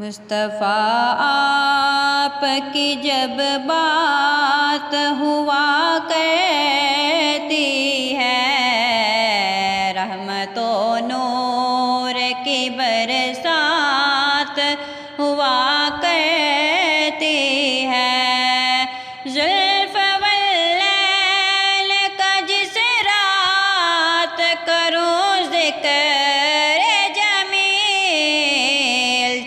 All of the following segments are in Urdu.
مصطفیٰ آپ کی جب بات ہوا کرتی ہے، رحمت و نور کی برسات ہوا کرتی ہے، زلف واللیل کا جس رات کروں ذکر جمیل،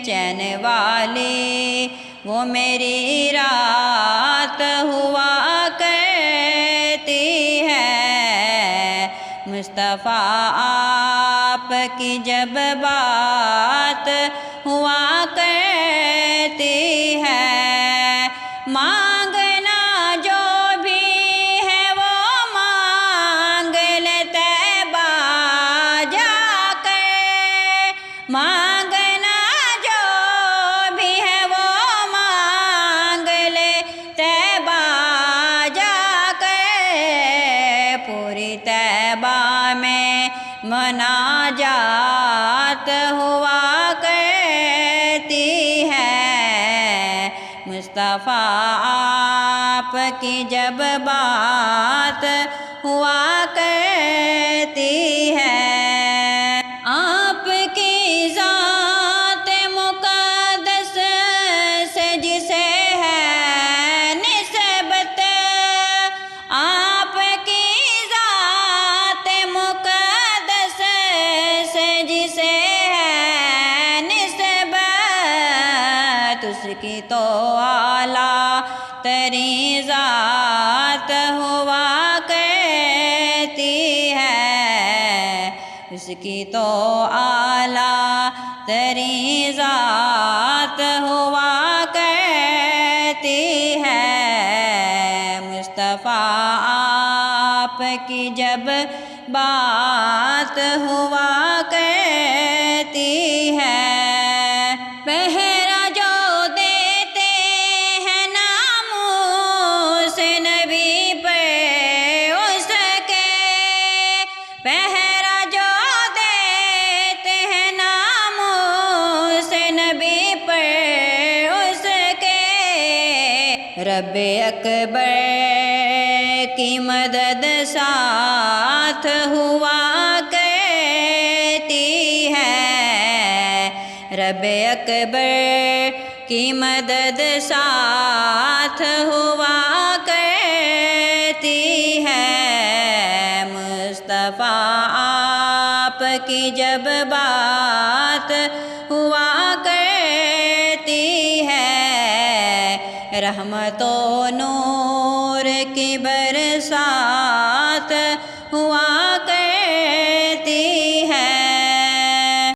چین والی وہ میری رات ہوا کرتی ہے، مصطفیٰ آپ کی جب بات ہوا کرتی ہے، مانگنا جو بھی ہے وہ مانگ لے طیبہ جا کر، مانگنا جو بھی ہے وہ مانگ لے طیبہ جا کر، پوری طیبہ میں مناجات ہوا کرتی ہے، مصطفیٰ آپ کی جب بات ہوا کرتی ہے، آپ کی ذات مقدس سے جسے ہے نسبت، آپ کی ذات مقدس سے جسے ہے نسبت، اس کی تو اعلیٰ ترین ذات ہوا کرتی ہے، اس کی تو اعلیٰ ترین ذات ہوا کرتی ہے، مصطفیٰ آپ کی جب بات ہوا کرتی ہے، پہرا جو دیتے ہیں ناموس نبی پہ اس کے، پہرا جو دیتے ہیں ناموس نبی پہ اس کے، رب اکبر کی مدد ساتھ ہوا کرتی ہے، رب اکبر کی مدد ساتھ ہوا کرتی ہے، مصطفیٰ آپ کی جب بات ہوا کرتی ہے، رحمت و نور کی برسات ہوا کرتی